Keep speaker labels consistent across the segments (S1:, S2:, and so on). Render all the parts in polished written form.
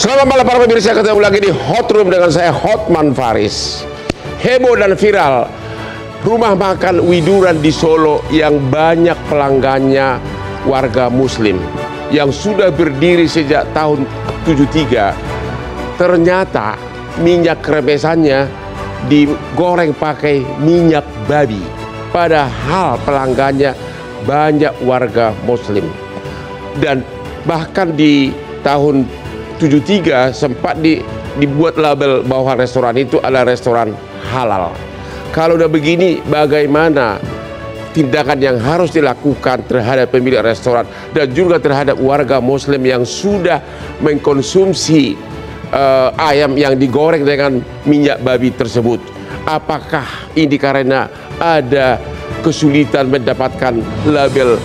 S1: Selamat malam para pemirsa, ketemu lagi di Hot Room dengan saya Hotman Faris. Heboh dan viral rumah makan Widuran di Solo yang banyak pelanggannya warga muslim yang sudah berdiri sejak tahun 73. Ternyata minyak remesannya digoreng pakai minyak babi, padahal pelanggannya banyak warga muslim. Dan bahkan di tahun 73 sempat dibuat label bahwa restoran itu adalah restoran halal. Kalau udah begini, bagaimana tindakan yang harus dilakukan terhadap pemilik restoran dan juga terhadap warga muslim yang sudah mengkonsumsi ayam yang digoreng dengan minyak babi tersebut? Apakah ini karena ada kesulitan mendapatkan label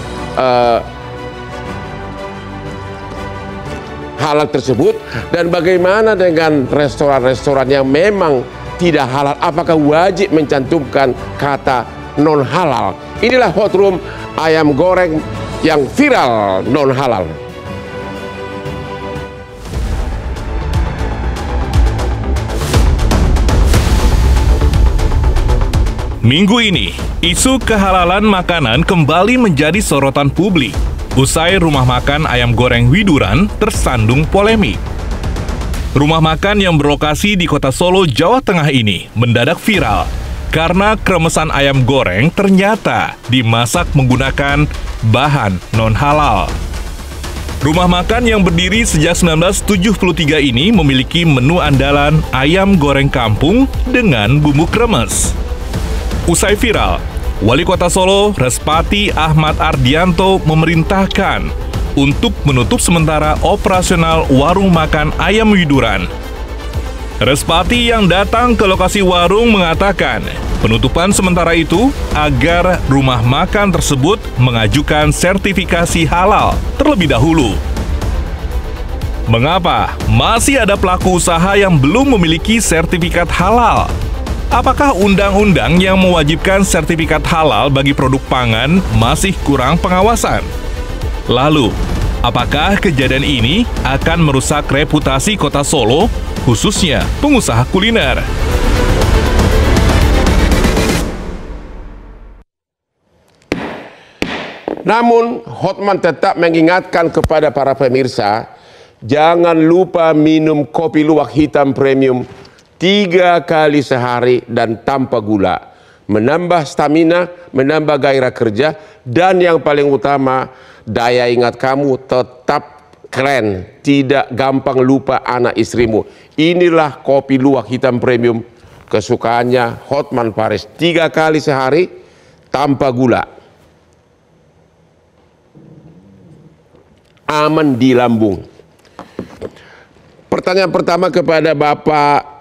S1: halal tersebut? Dan bagaimana dengan restoran-restoran yang memang tidak halal? Apakah wajib mencantumkan kata non halal? Inilah Hot Room ayam goreng yang viral non halal.
S2: Minggu ini, isu kehalalan makanan kembali menjadi sorotan publik. Usai rumah makan ayam goreng Widuran tersandung polemik. Rumah makan yang berlokasi di kota Solo, Jawa Tengah ini mendadak viral karena kremesan ayam goreng ternyata dimasak menggunakan bahan non-halal. Rumah makan yang berdiri sejak 1973 ini memiliki menu andalan ayam goreng kampung dengan bumbu kremes. Usai viral, Wali Kota Solo, Respati Ahmad Ardianto memerintahkan untuk menutup sementara operasional warung makan ayam Widuran. Respati yang datang ke lokasi warung mengatakan penutupan sementara itu agar rumah makan tersebut mengajukan sertifikasi halal terlebih dahulu. Mengapa masih ada pelaku usaha yang belum memiliki sertifikat halal? Apakah undang-undang yang mewajibkan sertifikat halal bagi produk pangan masih kurang pengawasan? Lalu, apakah kejadian ini akan merusak reputasi kota Solo, khususnya pengusaha kuliner?
S1: Namun, Hotman tetap mengingatkan kepada para pemirsa, jangan lupa minum kopi luwak hitam premium 3 kali sehari dan tanpa gula, menambah stamina, menambah gairah kerja, dan yang paling utama, daya ingat kamu tetap keren, tidak gampang lupa anak istrimu. Inilah kopi luwak hitam premium kesukaannya Hotman Faris, 3 kali sehari tanpa gula, aman di lambung. Pertanyaan pertama kepada Bapak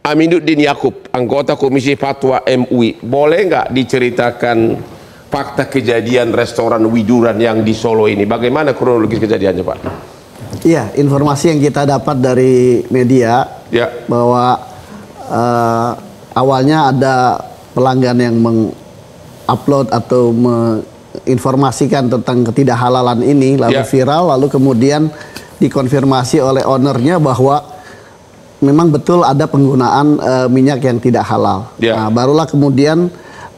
S1: Aminuddin Yakub, anggota Komisi Fatwa MUI, boleh nggak diceritakan fakta kejadian restoran Widuran yang di Solo ini? Bagaimana kronologis kejadiannya, Pak?
S3: Iya, informasi yang kita dapat dari media bahwa awalnya ada pelanggan yang mengupload atau menginformasikan tentang ketidakhalalan ini, lalu viral, lalu kemudian dikonfirmasi oleh ownernya bahwa memang betul ada penggunaan minyak yang tidak halal. Nah, barulah kemudian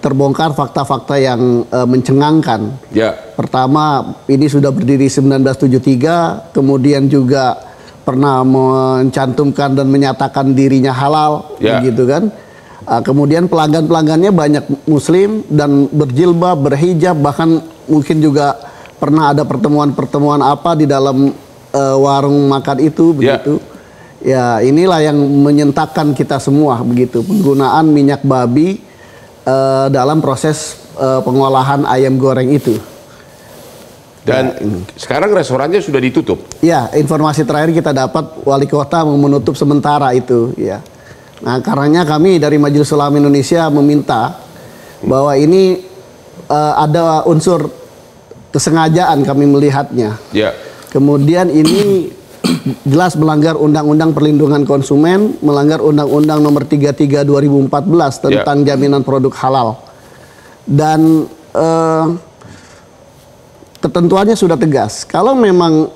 S3: terbongkar fakta-fakta yang mencengangkan. Pertama, ini sudah berdiri 1973, kemudian juga pernah mencantumkan dan menyatakan dirinya halal, begitu kan. Kemudian pelanggan-pelanggannya banyak muslim dan berjilbab, berhijab, bahkan mungkin juga pernah ada pertemuan-pertemuan apa di dalam warung makan itu, begitu. Ya, inilah yang menyentakkan kita semua, begitu, penggunaan minyak babi dalam proses pengolahan ayam goreng itu.
S1: Dan sekarang restorannya sudah ditutup.
S3: Ya, informasi terakhir kita dapat wali kota menutup sementara itu. Ya, nah karenanya kami dari Majelis Ulama Indonesia meminta bahwa ini ada unsur kesengajaan kami melihatnya. Kemudian ini jelas melanggar Undang-Undang Perlindungan Konsumen, melanggar Undang-Undang Nomor 33 2014 tentang jaminan produk halal. Dan ketentuannya sudah tegas. Kalau memang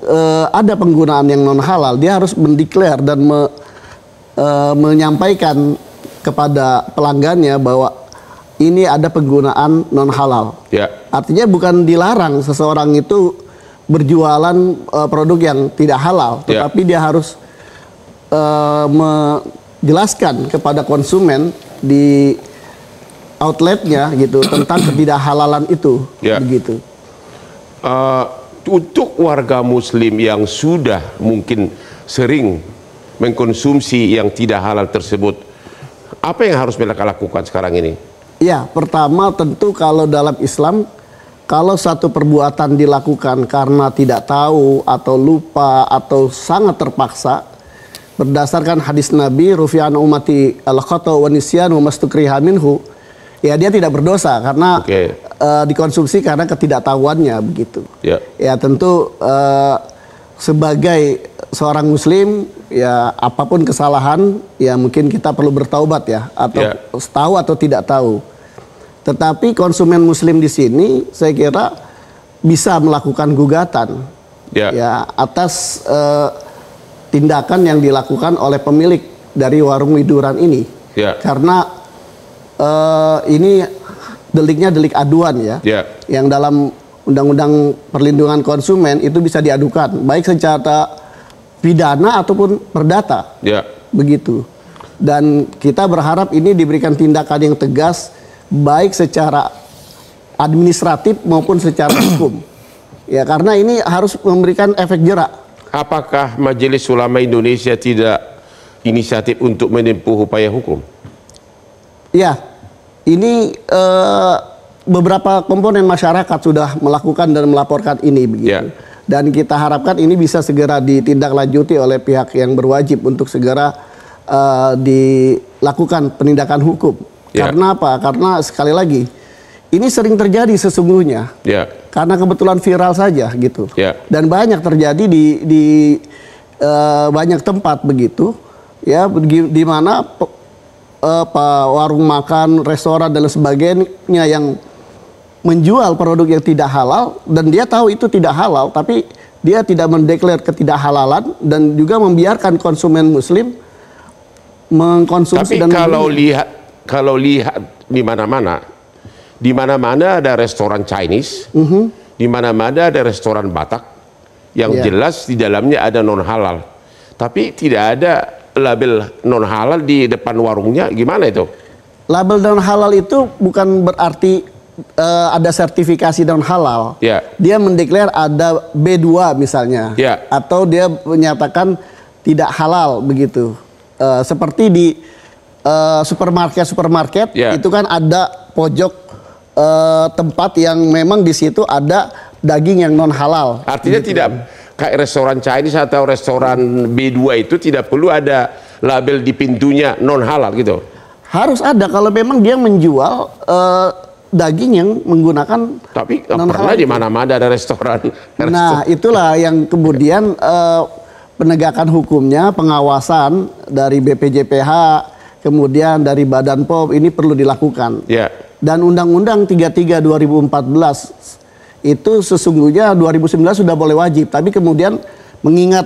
S3: ada penggunaan yang non halal, dia harus mendeklar dan menyampaikan kepada pelanggannya bahwa ini ada penggunaan non halal.
S1: Ya.
S3: Artinya bukan dilarang seseorang itu berjualan produk yang tidak halal, tetapi dia harus menjelaskan kepada konsumen di outletnya gitu tentang ketidakhalalan itu. Begitu.
S1: Untuk warga Muslim yang sudah mungkin sering mengkonsumsi yang tidak halal tersebut, apa yang harus mereka lakukan sekarang ini?
S3: Ya, pertama tentu kalau dalam Islam, kalau satu perbuatan dilakukan karena tidak tahu atau lupa atau sangat terpaksa, berdasarkan hadis Nabi, rufi'an ummati al-khata' wa nisyan wa mastukriha minhu, ya dia tidak berdosa karena dikonsumsi karena ketidaktahuannya begitu. Ya tentu sebagai seorang Muslim, ya apapun kesalahan, ya mungkin kita perlu bertaubat ya, atau tahu atau tidak tahu. Tetapi konsumen Muslim di sini, saya kira bisa melakukan gugatan ya atas tindakan yang dilakukan oleh pemilik dari warung widuran ini, karena ini deliknya delik aduan ya, yang dalam Undang-Undang Perlindungan Konsumen itu bisa diadukan baik secara pidana ataupun perdata, begitu. Dan kita berharap ini diberikan tindakan yang tegas baik secara administratif maupun secara hukum, ya karena ini harus memberikan efek jerak.
S1: Apakah Majelis Ulama Indonesia tidak inisiatif untuk menempuh upaya hukum?
S3: Ya, ini beberapa komponen masyarakat sudah melakukan dan melaporkan ini begitu. Dan kita harapkan ini bisa segera ditindaklanjuti oleh pihak yang berwajib untuk segera dilakukan penindakan hukum. Karena apa? Karena sekali lagi ini sering terjadi sesungguhnya. Karena kebetulan viral saja gitu. Dan banyak terjadi di banyak tempat begitu. Ya, di mana warung makan, restoran dan sebagainya yang menjual produk yang tidak halal dan dia tahu itu tidak halal, tapi dia tidak mendeklar ketidakhalalan dan juga membiarkan konsumen Muslim mengkonsumsi.
S1: Tapi kalau lihat di mana-mana ada restoran Chinese, di mana-mana ada restoran Batak yang jelas di dalamnya ada non halal, tapi tidak ada label non halal di depan warungnya. Gimana itu?
S3: Label non halal itu bukan berarti ada sertifikasi non halal. Dia mendeklar ada B2 misalnya, atau dia menyatakan tidak halal begitu. Seperti di supermarket itu kan ada pojok tempat yang memang di situ ada daging yang non halal.
S1: Artinya gitu. Tidak kayak restoran Chinese atau restoran B2 itu tidak perlu ada label di pintunya non halal gitu. Harus ada kalau memang dia menjual daging yang menggunakan. Tapi pernah di mana-mana ada restoran.
S3: Nah, itulah yang kemudian penegakan hukumnya, pengawasan dari BPJPH, kemudian dari Badan POM ini perlu dilakukan. Dan Undang-Undang 33 2014 itu sesungguhnya 2019 sudah boleh wajib, tapi kemudian mengingat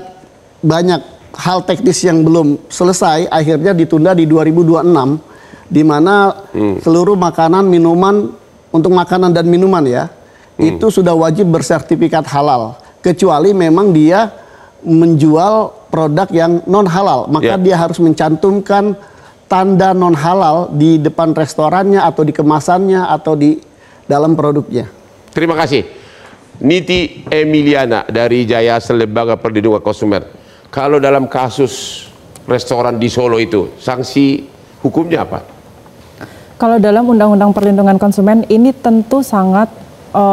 S3: banyak hal teknis yang belum selesai, akhirnya ditunda di 2026. Di mana seluruh makanan, minuman, untuk makanan dan minuman ya, itu sudah wajib bersertifikat halal. Kecuali memang dia menjual produk yang non halal, maka dia harus mencantumkan tanda non halal di depan restorannya atau di kemasannya atau di dalam produknya.
S1: Terima kasih. Niti Emiliana dari Jayasa Lembaga Perlindungan Konsumen. Kalau dalam kasus restoran di Solo itu, sanksi hukumnya apa?
S4: Kalau dalam Undang-Undang Perlindungan Konsumen ini tentu sangat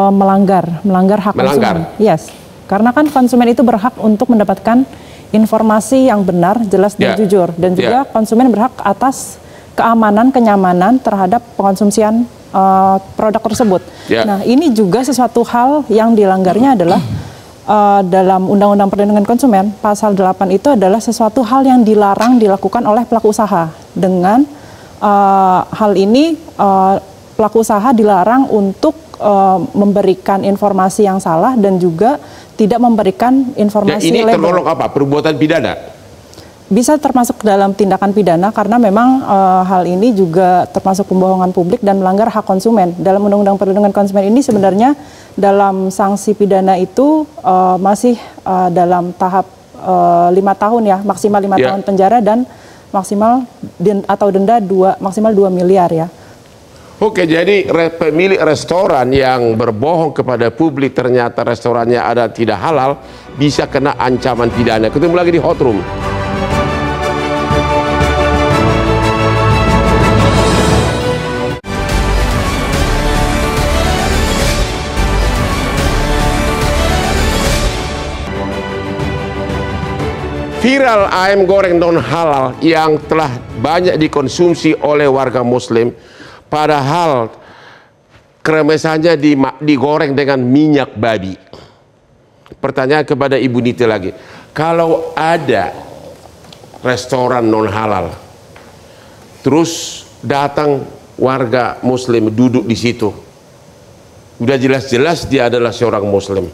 S4: melanggar hak konsumen. Yes, karena kan konsumen itu berhak untuk mendapatkan informasi yang benar, jelas dan jujur, dan juga konsumen berhak atas keamanan, kenyamanan terhadap pengonsumsian produk tersebut. Nah, ini juga sesuatu hal yang dilanggarnya adalah dalam Undang-Undang Perlindungan Konsumen pasal 8 itu adalah sesuatu hal yang dilarang dilakukan oleh pelaku usaha. Dengan hal ini pelaku usaha dilarang untuk memberikan informasi yang salah dan juga tidak memberikan informasi
S1: ini
S4: label.
S1: tergolong apa? Perbuatan pidana?
S4: Bisa termasuk dalam tindakan pidana karena memang hal ini juga termasuk pembohongan publik dan melanggar hak konsumen. Dalam Undang-Undang Perlindungan Konsumen ini sebenarnya dalam sanksi pidana itu masih dalam tahap 5 tahun ya, maksimal 5 tahun penjara dan maksimal atau denda maksimal 2 miliar ya.
S1: Oke, jadi pemilik restoran yang berbohong kepada publik ternyata restorannya ada tidak halal bisa kena ancaman pidana. Ketemu lagi di Hot Room. Viral ayam goreng non halal yang telah banyak dikonsumsi oleh warga muslim, padahal kremesannya digoreng dengan minyak babi. Pertanyaan kepada Ibu Niti lagi, kalau ada restoran non halal, terus datang warga muslim duduk di situ, udah jelas-jelas dia adalah seorang muslim,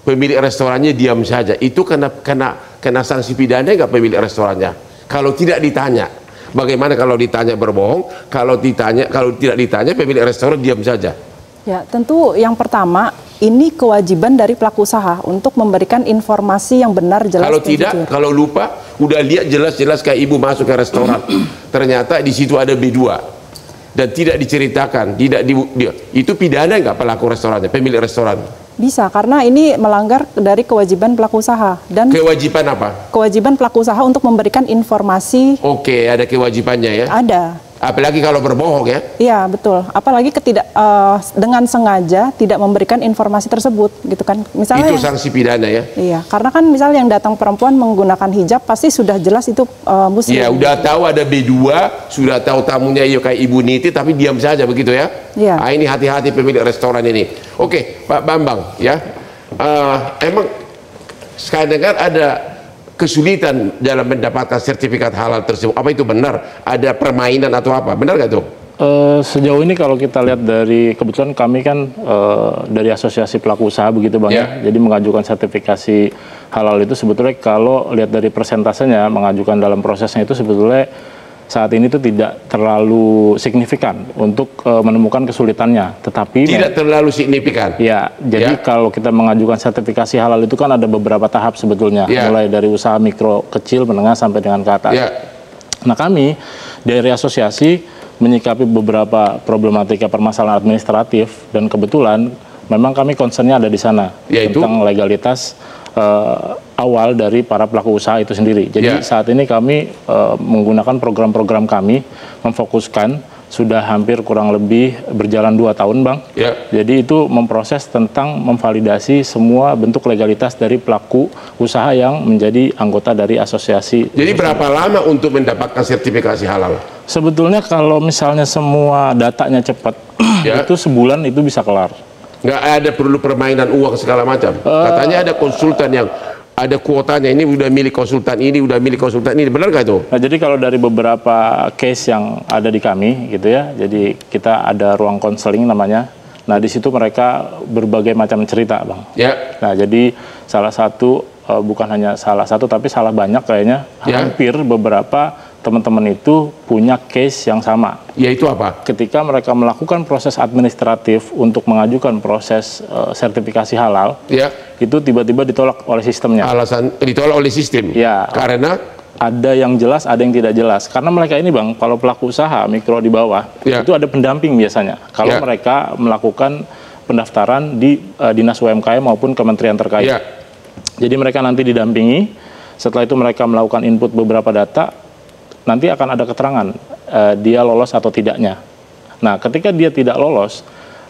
S1: pemilik restorannya diam saja, itu kena sanksi pidana nggak pemilik restorannya? Kalau tidak ditanya, bagaimana kalau ditanya berbohong? Kalau tidak ditanya pemilik restoran diam saja.
S4: Ya, tentu yang pertama ini kewajiban dari pelaku usaha untuk memberikan informasi yang benar, jelas.
S1: Kalau tidak, kalau lupa, udah lihat jelas-jelas kayak ibu masuk ke restoran, ternyata di situ ada B2 dan tidak diceritakan, itu pidana nggak pelaku restorannya, pemilik restoran?
S4: Bisa, karena ini melanggar dari kewajiban pelaku usaha. Dan
S1: kewajiban apa?
S4: Kewajiban pelaku usaha untuk memberikan informasi.
S1: Oke, ada kewajibannya ya?
S4: Ada.
S1: Apalagi kalau berbohong ya?
S4: Iya, betul. Apalagi dengan sengaja tidak memberikan informasi tersebut, gitu kan? Misalnya
S1: itu sanksi pidana ya?
S4: Iya, karena kan misalnya yang datang perempuan menggunakan hijab pasti sudah jelas itu muslim.
S1: Iya, udah tahu ada B2, sudah tahu tamunya kayak Ibu Niti, tapi diam saja begitu ya?
S4: Iya.
S1: Ini hati-hati pemilik restoran ini. Oke, Pak Bambang ya, emang saya dengar ada kesulitan dalam mendapatkan sertifikat halal tersebut. Apa itu benar? Ada permainan atau apa? Benar nggak tuh?
S5: Sejauh ini kalau kita lihat dari, kebetulan kami kan dari asosiasi pelaku usaha begitu Bang ya. Jadi mengajukan sertifikasi halal itu sebetulnya kalau lihat dari persentasenya mengajukan dalam prosesnya itu sebetulnya saat ini tuh tidak terlalu signifikan untuk menemukan kesulitannya, tetapi
S1: tidak terlalu signifikan.
S5: Ya, jadi kalau kita mengajukan sertifikasi halal itu kan ada beberapa tahap sebetulnya, mulai dari usaha mikro, kecil, menengah sampai dengan ke atas. Nah, kami dari asosiasi menyikapi beberapa problematika permasalahan administratif dan kebetulan memang kami concernnya ada di sana tentang legalitas awal dari para pelaku usaha itu sendiri. Jadi saat ini kami menggunakan program-program kami, memfokuskan sudah hampir kurang lebih berjalan 2 tahun Bang. Jadi itu memproses tentang memvalidasi semua bentuk legalitas dari pelaku usaha yang menjadi anggota dari asosiasi.
S1: Jadi berapa lama untuk mendapatkan sertifikasi halal?
S5: Sebetulnya kalau misalnya semua datanya cepat, itu sebulan itu bisa kelar.
S1: Nggak ada perlu permainan uang segala macam. Katanya ada konsultan yang ada kuotanya, ini udah milik konsultan ini, udah milik konsultan ini, benar nggak itu?
S5: Nah, jadi kalau dari beberapa case yang ada di kami gitu ya, jadi kita ada ruang konseling namanya. Nah, di situ mereka berbagai macam cerita Bang. Nah, jadi salah satu, bukan hanya salah satu tapi salah banyak kayaknya, hampir beberapa teman-teman itu punya case yang sama.
S1: Yaitu apa?
S5: Ketika mereka melakukan proses administratif untuk mengajukan proses sertifikasi halal, itu tiba-tiba ditolak oleh sistemnya.
S1: Alasan ditolak oleh sistem? Karena?
S5: Ada yang jelas, ada yang tidak jelas. Karena mereka ini Bang, kalau pelaku usaha mikro di bawah, itu ada pendamping biasanya. Kalau mereka melakukan pendaftaran di Dinas UMKM maupun kementerian terkait. Jadi mereka nanti didampingi, setelah itu mereka melakukan input beberapa data, nanti akan ada keterangan dia lolos atau tidaknya. Nah, ketika dia tidak lolos,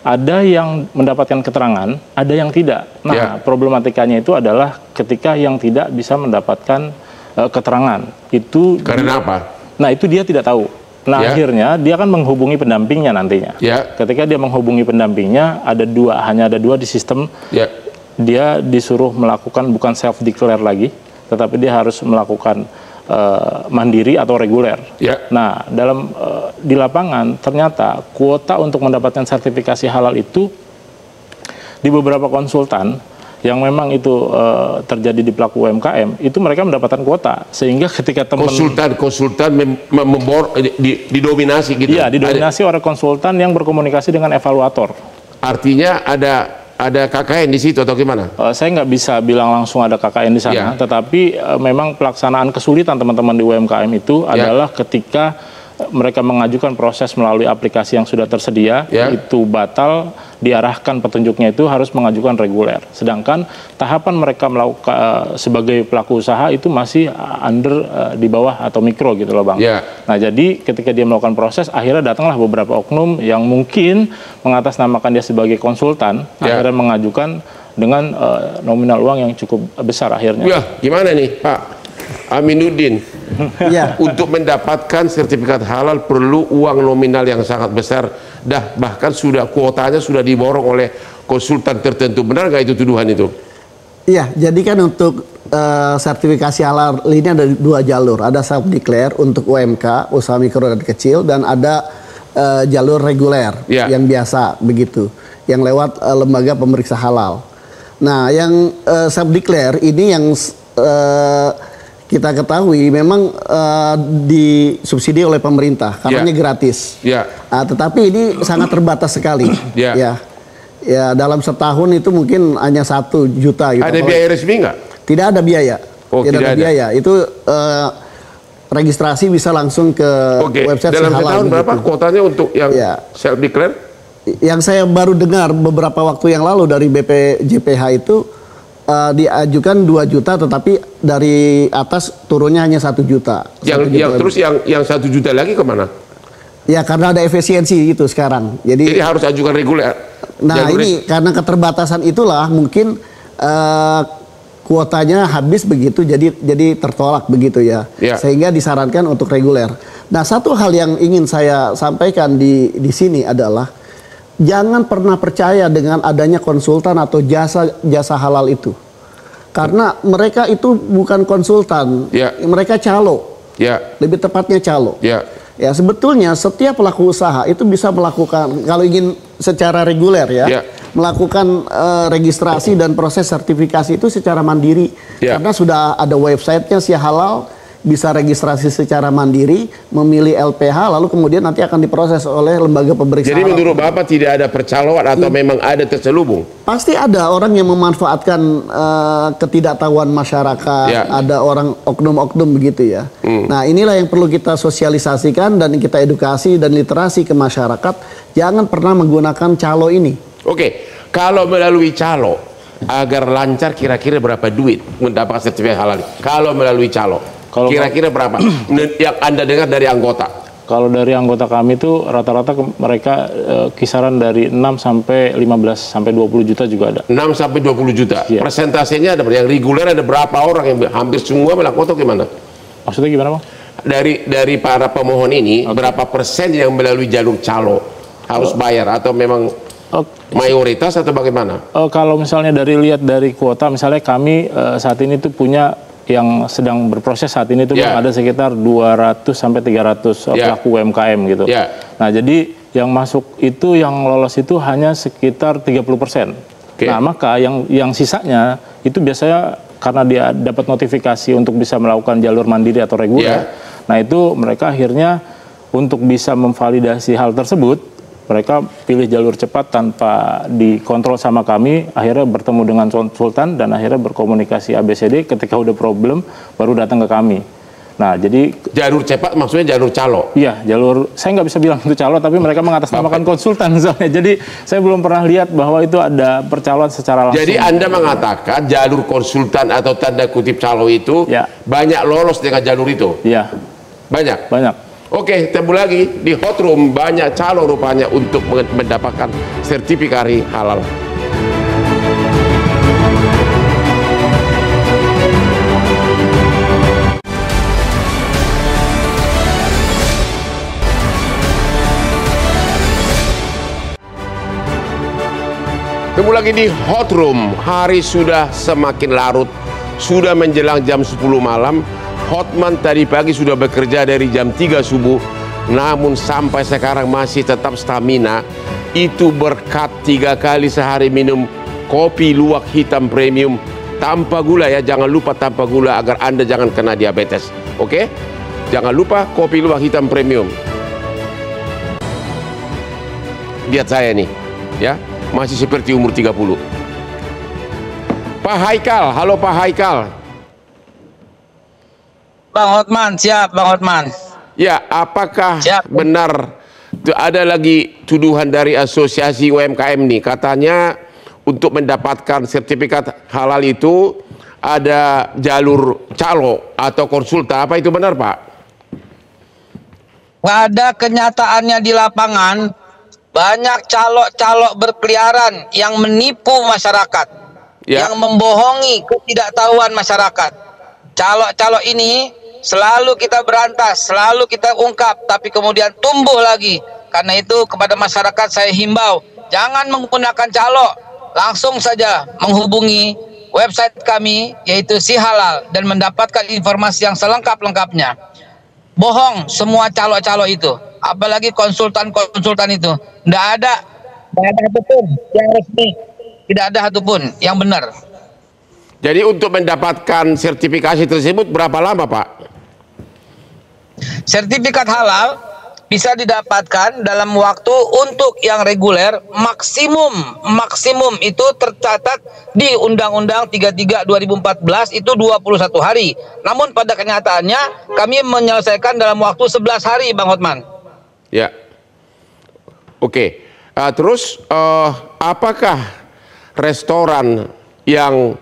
S5: ada yang mendapatkan keterangan, ada yang tidak. Nah, problematikanya itu adalah ketika yang tidak bisa mendapatkan keterangan. Itu
S1: karena apa?
S5: Nah, itu dia tidak tahu. Nah, akhirnya dia akan menghubungi pendampingnya nantinya. Ketika dia menghubungi pendampingnya, hanya ada dua di sistem. Dia disuruh melakukan bukan self declare lagi, tetapi dia harus melakukan mandiri atau reguler. Nah, di lapangan ternyata kuota untuk mendapatkan sertifikasi halal itu di beberapa konsultan yang memang itu terjadi di pelaku UMKM, itu mereka mendapatkan kuota, sehingga ketika
S1: konsultan didominasi gitu.
S5: Iya, didominasi oleh konsultan yang berkomunikasi dengan evaluator.
S1: Artinya ada KKN di situ atau gimana?
S5: Saya nggak bisa bilang langsung ada KKN di sana, tetapi memang pelaksanaan kesulitan teman-teman di UMKM itu adalah ketika mereka mengajukan proses melalui aplikasi yang sudah tersedia, itu batal, diarahkan petunjuknya itu harus mengajukan reguler. Sedangkan tahapan mereka melakukan sebagai pelaku usaha itu masih under di bawah atau mikro gitu loh Bang. Nah jadi ketika dia melakukan proses, akhirnya datanglah beberapa oknum yang mungkin mengatasnamakan dia sebagai konsultan, akhirnya mengajukan dengan nominal uang yang cukup besar akhirnya.
S1: Gimana nih Pak Aminuddin? Untuk mendapatkan sertifikat halal perlu uang nominal yang sangat besar, bahkan kuotanya sudah diborong oleh konsultan tertentu. Benar nggak itu tuduhan itu?
S3: Iya, jadi kan untuk sertifikasi halal ini ada 2 jalur. Ada self declare untuk UMK, usaha mikro dan kecil, dan ada jalur reguler yang biasa begitu, yang lewat lembaga pemeriksa halal. Nah, yang self declare ini yang kita ketahui memang disubsidi oleh pemerintah karena gratis. Tetapi ini sangat terbatas sekali. Ya, dalam setahun itu mungkin hanya 1 juta. Gitu.
S1: Ada biaya resmi nggak?
S3: Tidak ada biaya. Tidak ada biaya. Itu registrasi bisa langsung ke website
S1: dalam setahun berapa kuotanya untuk yang self declare?
S3: Yang saya baru dengar beberapa waktu yang lalu dari BPJPH itu diajukan 2 juta, tetapi dari atas turunnya hanya 1 juta.
S1: Terus yang 1 juta lagi kemana?
S3: Ya karena ada efisiensi itu sekarang. Jadi
S1: harus ajukan reguler.
S3: Nah ini karena keterbatasan itulah mungkin kuotanya habis begitu, jadi tertolak begitu ya. Sehingga disarankan untuk reguler. Nah satu hal yang ingin saya sampaikan di sini adalah jangan pernah percaya dengan adanya konsultan atau jasa halal itu. Karena mereka itu bukan konsultan, mereka calo. Lebih tepatnya calo. Ya sebetulnya setiap pelaku usaha itu bisa melakukan, kalau ingin secara reguler melakukan registrasi dan proses sertifikasi itu secara mandiri. Karena sudah ada websitenya Si Halal, bisa registrasi secara mandiri, memilih LPH, lalu kemudian nanti akan diproses oleh lembaga pemeriksa.
S1: Jadi menurut Bapak tidak ada percaloan atau memang ada terselubung?
S3: Pasti ada orang yang memanfaatkan ketidaktahuan masyarakat, ada orang oknum-oknum begitu ya. Nah inilah yang perlu kita sosialisasikan dan kita edukasi dan literasi ke masyarakat, jangan pernah menggunakan calo ini.
S1: Kalau melalui calo, agar lancar kira-kira berapa duit mendapatkan sertifikat halal? Kalau melalui calo kira-kira berapa yang Anda dengar dari anggota?
S5: Kalau dari anggota kami itu rata-rata mereka kisaran dari 6 sampai 15 sampai 20 juta juga ada.
S1: 6 sampai 20 juta. Persentasenya ada yang reguler, ada berapa orang yang hampir semua melakukan atau gimana?
S5: Maksudnya gimana, Bang?
S1: Dari para pemohon ini berapa persen yang melalui jalur calo harus bayar atau memang mayoritas atau bagaimana?
S5: Kalau misalnya lihat dari kuota, misalnya kami saat ini tuh punya yang sedang berproses saat ini tuh ada sekitar 200 sampai 300 pelaku UMKM gitu. Nah, jadi yang masuk itu, yang lolos itu hanya sekitar 30%. Nah, maka yang sisanya itu biasanya karena dia dapat notifikasi untuk bisa melakukan jalur mandiri atau reguler. Nah, itu mereka akhirnya untuk bisa memvalidasi hal tersebut, mereka pilih jalur cepat tanpa dikontrol sama kami, akhirnya bertemu dengan konsultan dan akhirnya berkomunikasi ABCD, ketika udah problem baru datang ke kami. Nah, jadi
S1: jalur cepat maksudnya jalur calo?
S5: Iya, jalur, saya nggak bisa bilang itu calo, tapi mereka mengatasnamakan konsultan soalnya. Jadi saya belum pernah lihat bahwa itu ada percaloan secara langsung.
S1: Jadi Anda mengatakan jalur konsultan atau tanda kutip calo itu banyak lolos dengan jalur itu?
S5: Iya.
S1: Banyak?
S5: Banyak.
S1: Oke, temu lagi di Hot Room banyak calo rupanya untuk mendapatkan sertifikat halal. Temu lagi di Hot Room. Hari sudah semakin larut, sudah menjelang jam 10 malam. Hotman tadi pagi sudah bekerja dari jam 3 subuh, namun sampai sekarang masih tetap stamina. Itu berkat 3 kali sehari minum kopi luwak hitam premium tanpa gula ya, jangan lupa tanpa gula agar Anda jangan kena diabetes. Oke? Jangan lupa kopi luwak hitam premium. Lihat saya nih, ya, masih seperti umur 30. Pak Haikal, halo Pak Haikal.
S6: Bang Hotman, siap Bang Hotman.
S1: Ya, apakah
S6: siap.
S1: Benar ada lagi tuduhan dari asosiasi UMKM nih, katanya untuk mendapatkan sertifikat halal itu ada jalur calo atau konsultan, apa itu benar Pak?
S6: Nggak ada kenyataannya di lapangan, banyak calo-calo berkeliaran yang menipu masyarakat, yang membohongi ketidaktahuan masyarakat. Calo-calo ini selalu kita berantas, selalu kita ungkap, tapi kemudian tumbuh lagi. Karena itu kepada masyarakat saya himbau, jangan menggunakan calo, langsung saja menghubungi website kami yaitu Si Halal dan mendapatkan informasi yang selengkap-lengkapnya. Bohong semua calo-calo itu, apalagi konsultan-konsultan itu. Tidak ada satupun yang resmi, tidak ada satupun yang benar.
S1: Jadi untuk mendapatkan sertifikasi tersebut berapa lama Pak?
S6: Sertifikat halal bisa didapatkan dalam waktu untuk yang reguler maksimum itu tercatat di Undang-Undang 33 2014 itu 21 hari. Namun pada kenyataannya kami menyelesaikan dalam waktu 11 hari Bang Hotman.
S1: Ya. Oke. Terus apakah restoran yang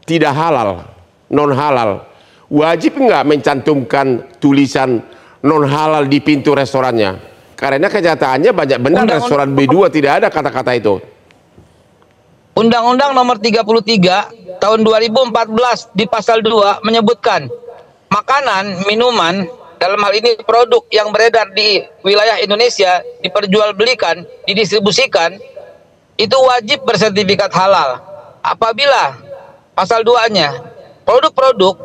S1: tidak halal, non halal, wajib nggak mencantumkan tulisan non halal di pintu restorannya? Karena kenyataannya banyak benar restoran B2 tidak ada kata-kata itu.
S6: Undang-Undang nomor 33 tahun 2014 di pasal 2 menyebutkan makanan, minuman, dalam hal ini produk yang beredar di wilayah Indonesia, diperjualbelikan, didistribusikan, itu wajib bersertifikat halal. Apabila pasal 2-nya produk-produk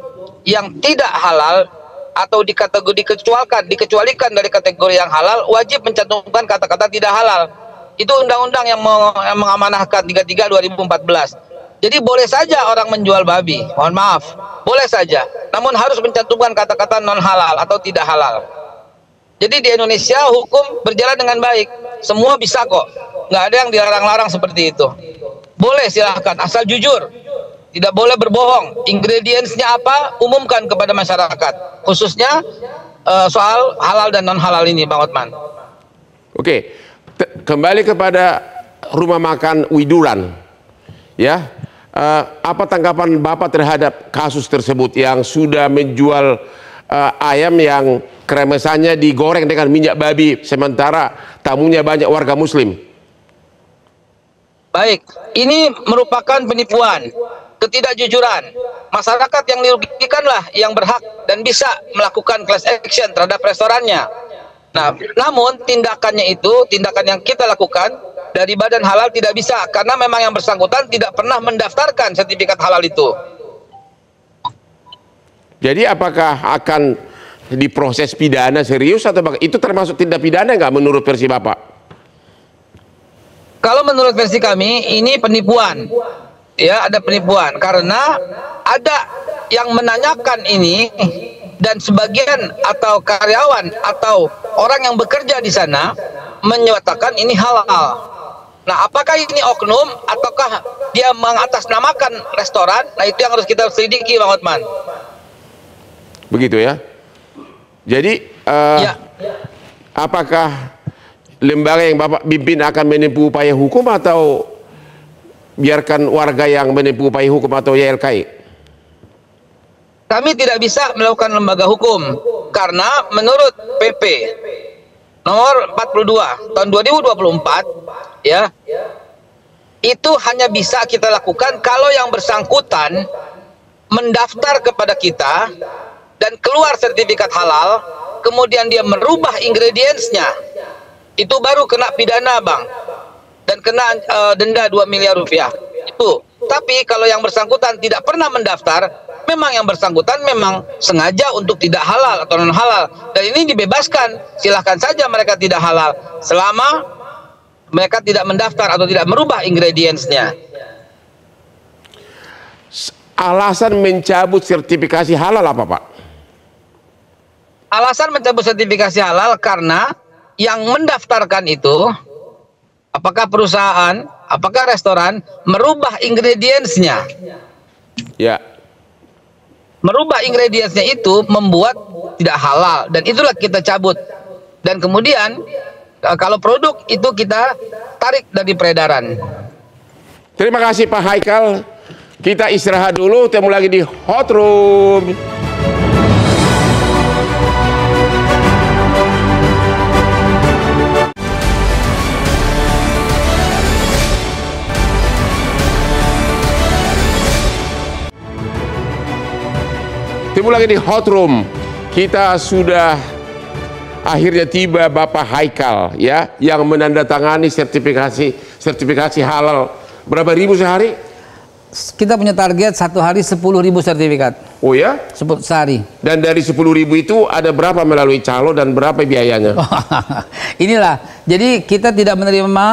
S6: yang tidak halal atau dikecualikan dari kategori yang halal, wajib mencantumkan kata-kata tidak halal. Itu undang-undang yang mengamanahkan 33 2014. Jadi boleh saja orang menjual babi, mohon maaf, boleh saja, namun harus mencantumkan kata-kata non halal atau tidak halal. Jadi di Indonesia hukum berjalan dengan baik, semua bisa kok, nggak ada yang dilarang-larang seperti itu. Boleh silahkan, asal jujur. Tidak boleh berbohong. Ingredientsnya apa? Umumkan kepada masyarakat. Khususnya soal halal dan non halal ini, Bang Hotman.
S1: Oke, kembali kepada rumah makan Widuran, ya. Apa tanggapan Bapak terhadap kasus tersebut yang sudah menjual ayam yang kremesannya digoreng dengan minyak babi, sementara tamunya banyak warga Muslim?
S6: Baik, ini merupakan penipuan, ketidakjujuran. Masyarakat yang dirugikanlah yang berhak dan bisa melakukan class action terhadap restorannya. Nah, namun tindakannya itu, tindakan yang kita lakukan dari Badan Halal tidak bisa, karena memang yang bersangkutan tidak pernah mendaftarkan sertifikat halal itu.
S1: Jadi apakah akan diproses pidana serius atau itu termasuk tindak pidana nggak menurut versi Bapak?
S6: Kalau menurut versi kami ini penipuan. Ya, ada penipuan karena ada yang menanyakan ini dan sebagian atau karyawan atau orang yang bekerja di sana menyatakan ini halal. Nah, apakah ini oknum ataukah dia mengatasnamakan restoran? Nah, itu yang harus kita selidiki, Bang Hotman.
S1: Begitu ya. Jadi apakah lembaga yang Bapak pimpin akan menempuh upaya hukum atau biarkan warga yang menempuh upaya hukum atau YLKI?
S6: Kami tidak bisa melakukan lembaga hukum karena menurut PP nomor 42 tahun 2024 ya, itu hanya bisa kita lakukan kalau yang bersangkutan mendaftar kepada kita dan keluar sertifikat halal, kemudian dia merubah ingredientsnya, itu baru kena pidana, Bang, dan kena denda 2 miliar rupiah itu. Tapi kalau yang bersangkutan tidak pernah mendaftar, memang yang bersangkutan memang sengaja untuk tidak halal atau non halal, dan ini dibebaskan, silahkan saja mereka tidak halal selama mereka tidak mendaftar atau tidak merubah ingredientsnya.
S1: alasan mencabut sertifikasi halal apa, Pak?
S6: Alasan mencabut sertifikasi halal karena yang mendaftarkan itu, apakah perusahaan, apakah restoran, merubah ingredientsnya.
S1: Ya.
S6: Merubah ingredientsnya itu membuat tidak halal, dan itulah kita cabut. Dan kemudian kalau produk itu kita tarik dari peredaran.
S1: Terima kasih Pak Haikal. Kita istirahat dulu, ketemu lagi di Hot Room. Ketemu lagi di Hot Room. Kita sudah akhirnya tiba Bapak Haikal ya, yang menandatangani sertifikasi halal. Berapa ribu sehari?
S7: Kita punya target satu hari 10.000 sertifikat.
S1: Oh ya?
S7: Sehari.
S1: Dan dari 10.000 itu ada berapa melalui calo dan berapa biayanya?
S7: Inilah. Jadi kita tidak menerima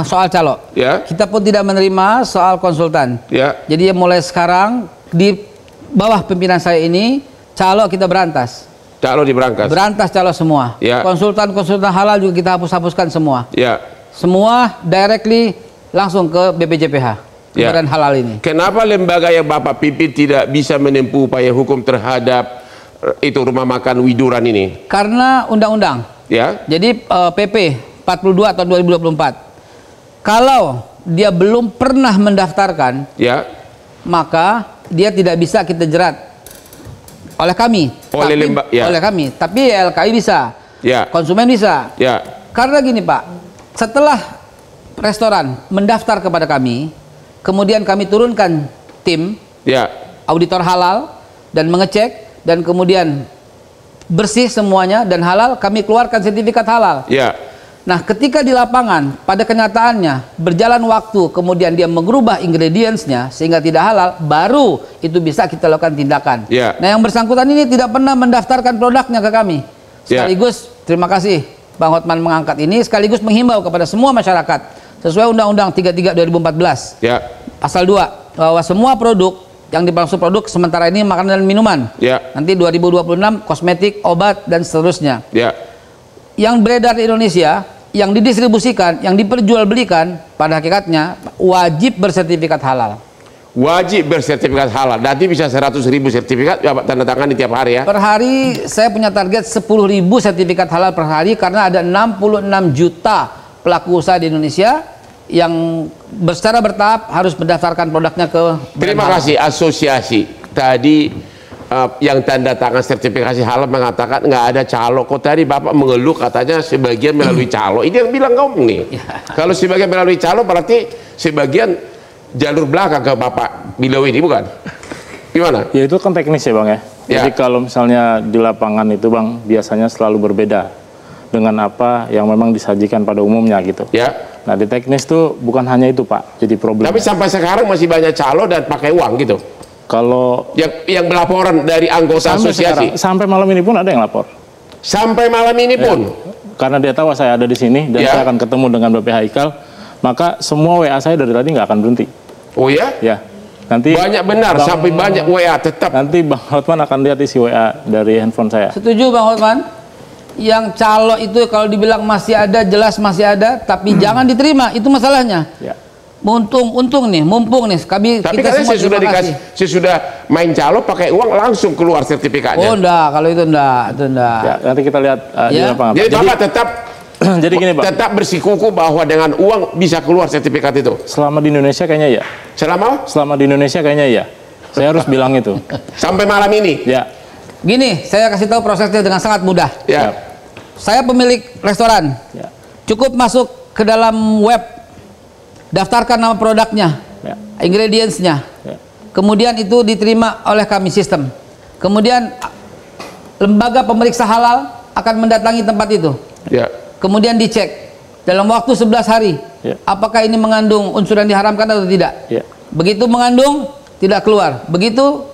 S7: soal calo.
S1: Ya.
S7: Kita pun tidak menerima soal konsultan.
S1: Ya.
S7: Jadi mulai sekarang di bawah pimpinan saya ini, calo kita berantas.
S1: Calo diberangkas.
S7: Berantas calo semua.
S1: Ya.
S7: Konsultan halal juga kita hapuskan semua.
S1: Ya.
S7: Semua directly langsung ke BPJPH.
S1: Ya.
S7: Badan halal ini.
S1: Kenapa lembaga yang Bapak pimpin tidak bisa menempuh upaya hukum terhadap itu rumah makan Widuran ini?
S7: Karena undang-undang.
S1: Ya.
S7: Jadi PP 42 atau 2024. Kalau dia belum pernah mendaftarkan,
S1: ya,
S7: maka dia tidak bisa kita jerat oleh kami. Oleh kami. Tapi LKI bisa.
S1: Ya.
S7: Konsumen bisa.
S1: Ya.
S7: Karena gini Pak, setelah restoran mendaftar kepada kami, kemudian kami turunkan tim
S1: ya,
S7: auditor halal dan mengecek, dan kemudian bersih semuanya dan halal, kami keluarkan sertifikat halal.
S1: Ya.
S7: Nah, ketika di lapangan, pada kenyataannya berjalan waktu, kemudian dia mengubah ingredientsnya sehingga tidak halal, baru itu bisa kita lakukan tindakan.
S1: Ya.
S7: Nah, yang bersangkutan ini tidak pernah mendaftarkan produknya ke kami. Sekaligus, terima kasih Bang Hotman mengangkat ini, sekaligus menghimbau kepada semua masyarakat sesuai Undang-Undang 33 2014.
S1: Ya.
S7: Pasal 2, bahwa semua produk yang dimaksud produk sementara ini makanan dan minuman.
S1: Ya.
S7: Nanti 2026 kosmetik, obat dan seterusnya.
S1: Ya.
S7: Yang beredar di Indonesia, yang didistribusikan, yang diperjualbelikan, pada hakikatnya wajib bersertifikat halal.
S1: Wajib bersertifikat halal. Nanti bisa 100.000 sertifikat ya, tanda tangan di tiap hari ya.
S7: Per hari saya punya target 10.000 sertifikat halal per hari, karena ada 66 juta pelaku usaha di Indonesia yang secara bertahap harus mendaftarkan produknya ke.
S1: Terima kasih asosiasi tadi. Yang tanda tangan sertifikasi halal mengatakan nggak ada calo. Kok tadi Bapak mengeluh katanya sebagian melalui calo. Ini yang bilang ngomong nih. Kalau sebagian melalui calo berarti sebagian jalur belakang ke Bapak Bilau ini, bukan? Gimana?
S5: Ya itu kan teknis ya Bang ya. Jadi kalau misalnya di lapangan itu Bang biasanya selalu berbeda dengan apa yang memang disajikan pada umumnya gitu.
S1: Ya.
S5: Nah di teknis tuh bukan hanya itu Pak. Jadi problem.
S1: Tapi sampai sekarang masih banyak calo dan pakai uang gitu.
S5: Kalau
S1: yang berlaporan dari anggota asosiasi
S5: sampai malam ini pun ada yang lapor.
S1: Sampai malam ini pun.
S5: Karena dia tahu saya ada di sini dan saya akan ketemu dengan Bapak Haikal, maka semua WA saya dari tadi nggak akan berhenti.
S1: Oh ya?
S5: Ya. Nanti
S1: banyak benar sampai banyak WA tetap.
S5: Nanti Bang Hotman akan lihat isi WA dari handphone saya.
S7: Setuju Bang Hotman? Yang calo itu kalau dibilang masih ada, jelas masih ada, tapi jangan diterima, itu masalahnya.
S5: Ya.
S7: Untung nih, mumpung nih,
S1: tapi
S7: kita semua
S1: sudah dikasih, saya sudah main calo pakai uang langsung keluar sertifikatnya.
S7: Oh enggak, kalau itu enggak.
S5: Ya, nanti kita lihat di lapangan.
S1: Jadi Bapak tetap
S5: jadi gini Pak,
S1: tetap bersikuku bahwa dengan uang bisa keluar sertifikat itu.
S5: Selama di Indonesia kayaknya ya.
S1: Selama
S5: di Indonesia kayaknya ya. Saya harus bilang itu.
S1: Sampai malam ini.
S5: Ya.
S7: Gini, saya kasih tahu prosesnya dengan sangat mudah.
S1: Ya.
S7: Saya pemilik restoran.
S5: Ya.
S7: Cukup masuk ke dalam web, daftarkan nama produknya, ingredientsnya, kemudian itu diterima oleh kami sistem. Kemudian lembaga pemeriksa halal akan mendatangi tempat itu.
S1: Ya.
S7: Kemudian dicek dalam waktu 11 hari, apakah ini mengandung unsur yang diharamkan atau tidak. Begitu mengandung, tidak keluar. Begitu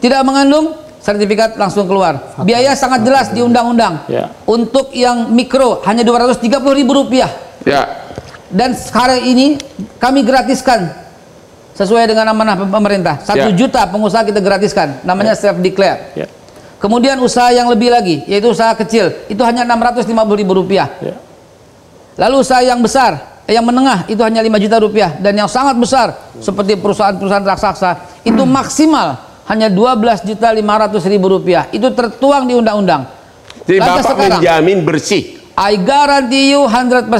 S7: tidak mengandung, sertifikat langsung keluar. Biaya sangat jelas di undang-undang. Untuk yang mikro hanya Rp230.000.
S1: Ya.
S7: Dan sekarang ini kami gratiskan sesuai dengan amanah pemerintah. 1 juta pengusaha kita gratiskan, namanya self declare. Kemudian usaha yang lebih lagi, yaitu usaha kecil, itu hanya Rp650.000. Lalu usaha yang besar, yang menengah itu hanya 5 juta rupiah, dan yang sangat besar seperti perusahaan-perusahaan raksasa itu maksimal hanya Rp12.500.000. Itu tertuang di undang-undang.
S1: Jadi Bapak menjamin bersih.
S7: I guarantee you 100%.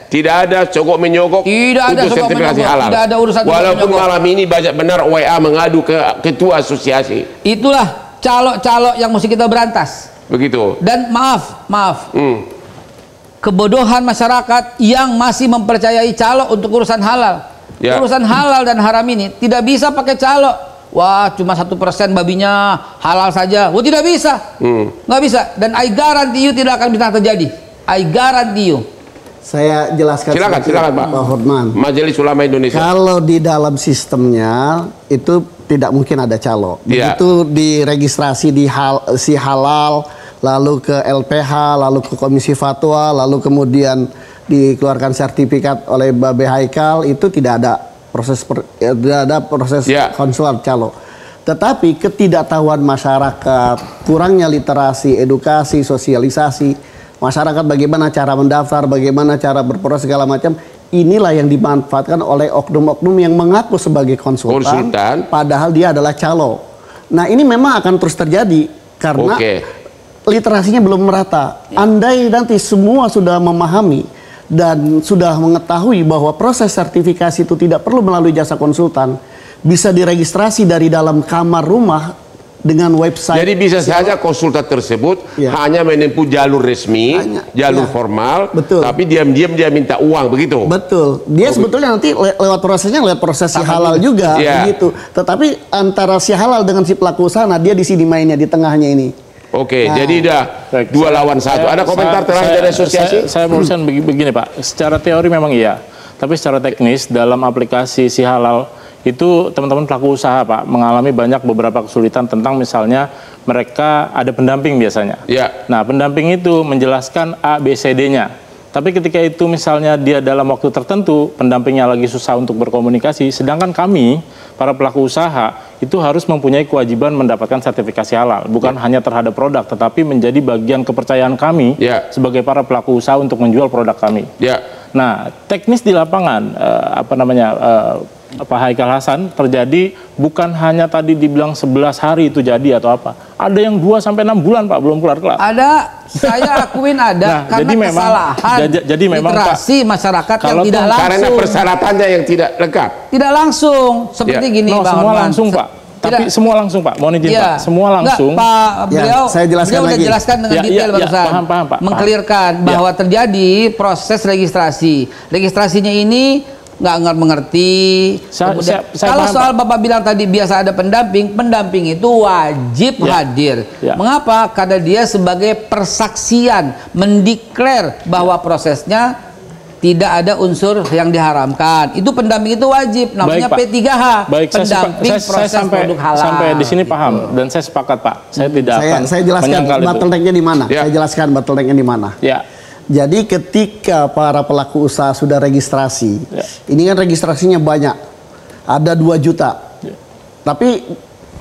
S1: Tidak ada cogok-menyogok untuk sertifikasi halal.
S7: Tidak ada urusan
S1: walaupun malam ini banyak benar WA mengadu ke ketua asosiasi.
S7: Itulah calok-calok yang mesti kita berantas.
S1: Begitu.
S7: Dan maaf, kebodohan masyarakat yang masih mempercayai calok untuk urusan halal. Urusan halal dan haram ini tidak bisa pakai calok. Wah, cuma 1% babinya halal saja. Wah, tidak bisa. Nggak bisa. Dan I guarantee you tidak akan bisa terjadi. I guarantee you.
S3: Saya jelaskan.
S1: Silakan Pak
S3: Hotman.
S1: Majelis Ulama Indonesia.
S3: Kalau di dalam sistemnya itu tidak mungkin ada calo. Begitu diregistrasi di si halal, lalu ke LPH, lalu ke Komisi Fatwa, lalu kemudian dikeluarkan sertifikat oleh Babe Haikal, itu tidak ada proses konsulat calo. Tetapi ketidaktahuan masyarakat, kurangnya literasi, edukasi, sosialisasi masyarakat, bagaimana cara mendaftar, bagaimana cara berproses segala macam, inilah yang dimanfaatkan oleh oknum-oknum yang mengaku sebagai konsultan, padahal dia adalah calo. Nah, ini memang akan terus terjadi karena literasinya belum merata. Andai nanti semua sudah memahami dan sudah mengetahui bahwa proses sertifikasi itu tidak perlu melalui jasa konsultan, bisa diregistrasi dari dalam kamar rumah dengan website.
S1: Jadi bisa saja konsultan tersebut hanya menempuh jalur resmi, jalur formal, tapi diam-diam dia minta uang, begitu.
S3: Betul. Dia sebetulnya nanti lewat prosesnya, lewat proses si halal juga, begitu. Tetapi antara si halal dengan si pelaku usaha, dia di sini mainnya, di tengahnya ini.
S1: Jadi udah 2 lawan 1. Ada komentar terakhir dari asosiasi?
S5: Saya merumuskan begini Pak, secara teori memang iya, tapi secara teknis dalam aplikasi si halal itu teman-teman pelaku usaha Pak mengalami banyak beberapa kesulitan tentang misalnya mereka ada pendamping biasanya. Nah, pendamping itu menjelaskan A, B, C, D-nya. Tapi ketika itu misalnya dia dalam waktu tertentu pendampingnya lagi susah untuk berkomunikasi, sedangkan kami para pelaku usaha itu harus mempunyai kewajiban mendapatkan sertifikasi halal, bukan hanya terhadap produk, tetapi menjadi bagian kepercayaan kami sebagai para pelaku usaha untuk menjual produk kami. Nah, teknis di lapangan Pak Haikal Hasan terjadi bukan hanya tadi dibilang 11 hari itu jadi atau apa. Ada yang 2 sampai 6 bulan Pak belum kelar-kelar.
S7: Ada, saya akuin ada karena
S5: jadi
S7: kesalahan
S5: jadi memang
S7: literasi
S5: Pak,
S7: masyarakat yang tidak langsung.
S1: Karena persyaratannya yang tidak lengkap.
S7: Tidak langsung, seperti gini Bang.
S5: Semua langsung Pak. Tapi semua langsung Pak, mohon izin Pak, semua langsung.
S7: Pak, beliau
S3: sudah
S7: jelaskan dengan detail barusan.
S5: Paham, Pak.
S7: Mengklirkan bahwa terjadi proses registrasi. Registrasinya ini nggak mengerti. Kalau soal Bapak bilang tadi biasa ada pendamping, pendamping itu wajib hadir. Mengapa? Karena dia sebagai persaksian mendeklar bahwa prosesnya tidak ada unsur yang diharamkan. Itu pendamping itu wajib, namanya P3H. Pendamping proses produk halal.
S5: Sampai di sini paham dan saya sepakat Pak. Saya tidak akan
S3: saya jelaskan bottleneck-nya di mana. Saya jelaskan bottleneck-nya di mana. Jadi ketika para pelaku usaha sudah registrasi, ini kan registrasinya banyak, ada 2 juta, tapi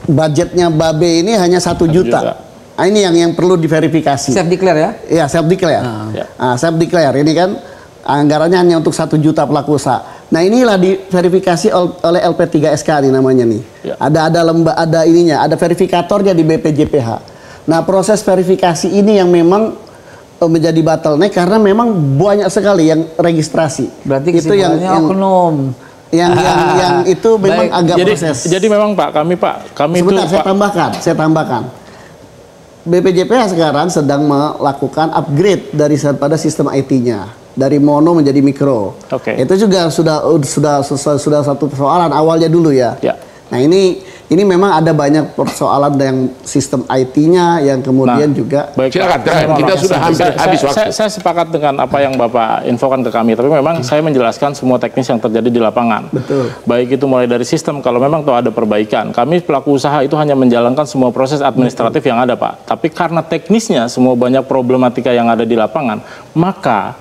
S3: budgetnya Babe ini hanya 1 juta. Nah, ini yang perlu diverifikasi.
S7: Self declare ya?
S3: Iya, self declare. Self declare ini kan anggarannya hanya untuk 1 juta pelaku usaha. Nah, inilah diverifikasi oleh LP3SK nih namanya nih. Ada ininya, ada verifikatornya di BPJPH. Nah, proses verifikasi ini yang memang menjadi bottleneck karena memang banyak sekali yang registrasi.
S7: Berarti itu yang oknum.
S3: Yang itu memang agak proses.
S5: Jadi memang Pak, kami
S3: sebentar, itu saya tambahkan. BPJPH sekarang sedang melakukan upgrade daripada sistem IT-nya dari mono menjadi mikro. Itu juga sudah satu persoalan awalnya dulu ya. Nah, ini memang ada banyak persoalan yang sistem IT-nya yang kemudian juga.
S1: Silakan, kita sudah hampir habis waktu.
S5: Saya sepakat dengan apa yang Bapak infokan ke kami, tapi memang saya menjelaskan semua teknis yang terjadi di lapangan.
S3: Betul.
S5: Baik itu mulai dari sistem, kalau memang tuh ada perbaikan. Kami pelaku usaha itu hanya menjalankan semua proses administratif yang ada Pak. Tapi karena teknisnya semua banyak problematika yang ada di lapangan, maka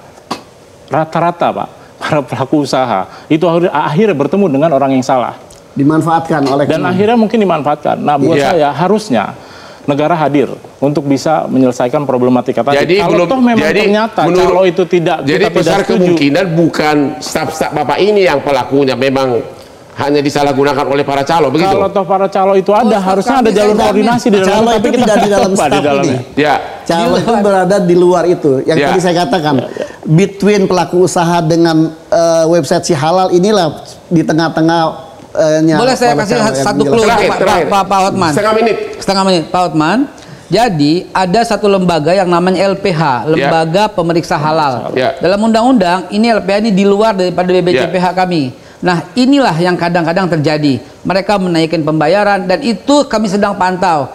S5: rata-rata Pak, para pelaku usaha itu akhirnya bertemu dengan orang yang salah.
S3: dimanfaatkan oleh
S5: dan akhirnya mungkin dimanfaatkan. Nah, buat saya harusnya negara hadir untuk bisa menyelesaikan problematika tadi.
S1: Jadi
S5: kalau toh memang ternyata kalau itu tidak,
S1: jadi besar kemungkinan bukan staf-staf Bapak ini yang pelakunya, memang hanya disalahgunakan oleh para calo, begitu?
S5: Kalau toh para calo itu ada, harusnya ada jalur koordinasi di dalam.
S3: Calo itu tidak di dalam staf ini.
S1: Ya.
S3: Calo itu berada di luar itu. Yang tadi saya katakan, between pelaku usaha dengan website si halal inilah di tengah-tengah.
S7: Boleh saya kasih satu clue Pak Hotman? Setengah menit Pak Hotman. Jadi ada satu lembaga yang namanya LPH, Lembaga Pemeriksa Halal. Dalam undang-undang ini LPH ini di luar daripada BPJPH kami. Nah, inilah yang kadang-kadang terjadi. Mereka menaikkan pembayaran dan itu kami sedang pantau.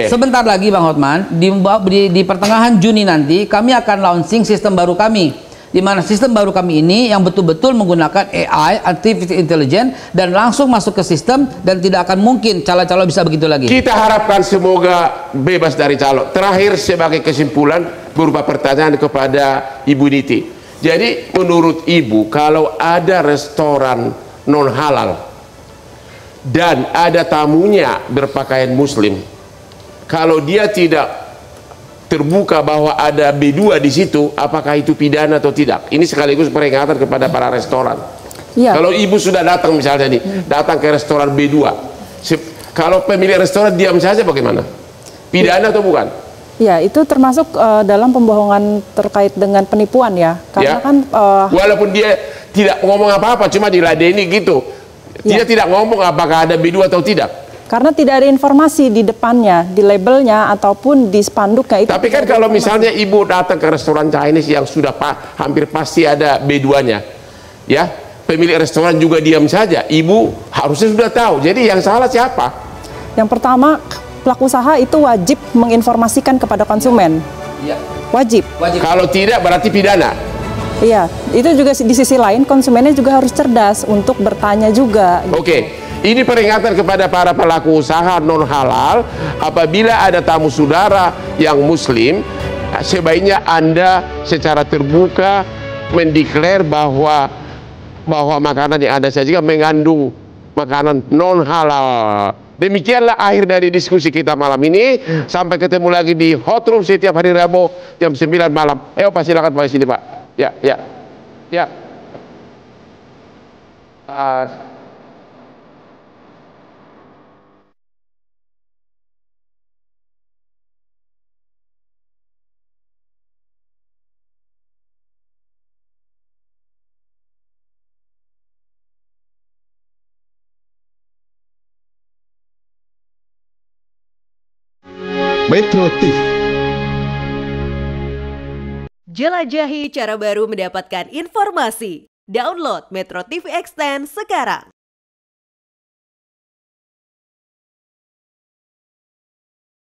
S7: Sebentar lagi Bang Hotman, di pertengahan Juni nanti kami akan launching sistem baru kami. Di mana sistem baru kami ini yang betul-betul menggunakan AI, Artificial Intelligence, dan langsung masuk ke sistem dan tidak akan mungkin calo-calo bisa begitu lagi.
S1: Kita harapkan semoga bebas dari calo. Terakhir sebagai kesimpulan berupa pertanyaan kepada Ibu Niti. Jadi menurut Ibu, kalau ada restoran non halal dan ada tamunya berpakaian muslim, kalau dia tidak terbuka bahwa ada B2 di situ, apakah itu pidana atau tidak? Ini sekaligus peringatan kepada para restoran. Kalau Ibu sudah datang misalnya nih, datang ke restoran B2, kalau pemilik restoran diam saja bagaimana? Pidana atau bukan?
S4: Ya, itu termasuk dalam pembohongan terkait dengan penipuan ya. Karena kan
S1: walaupun dia tidak ngomong apa-apa, cuma diladeni gitu. Dia tidak ngomong apakah ada B2 atau tidak.
S4: Karena tidak ada informasi di depannya, di labelnya ataupun di spanduknya itu.
S1: Tapi kan kalau misalnya Ibu datang ke restoran Chinese yang sudah hampir pasti ada B2-nya, ya, pemilik restoran juga diam saja, Ibu harusnya sudah tahu. Jadi yang salah siapa?
S4: Yang pertama, pelaku usaha itu wajib menginformasikan kepada konsumen. Wajib.
S1: Kalau tidak berarti pidana.
S4: Iya, itu juga di sisi lain konsumennya juga harus cerdas untuk bertanya juga.
S1: Ini peringatan kepada para pelaku usaha non halal, apabila ada tamu saudara yang muslim, sebaiknya Anda secara terbuka mendeklar bahwa makanan yang Anda sajikan mengandung makanan non halal. Demikianlah akhir dari diskusi kita malam ini. Sampai ketemu lagi di Hot Room setiap hari Rabu jam 9 malam. Pak, silakan Pak sini Pak. Ya.
S8: Metro TV.
S9: Jelajahi cara baru mendapatkan informasi. Download Metro TV Extend sekarang.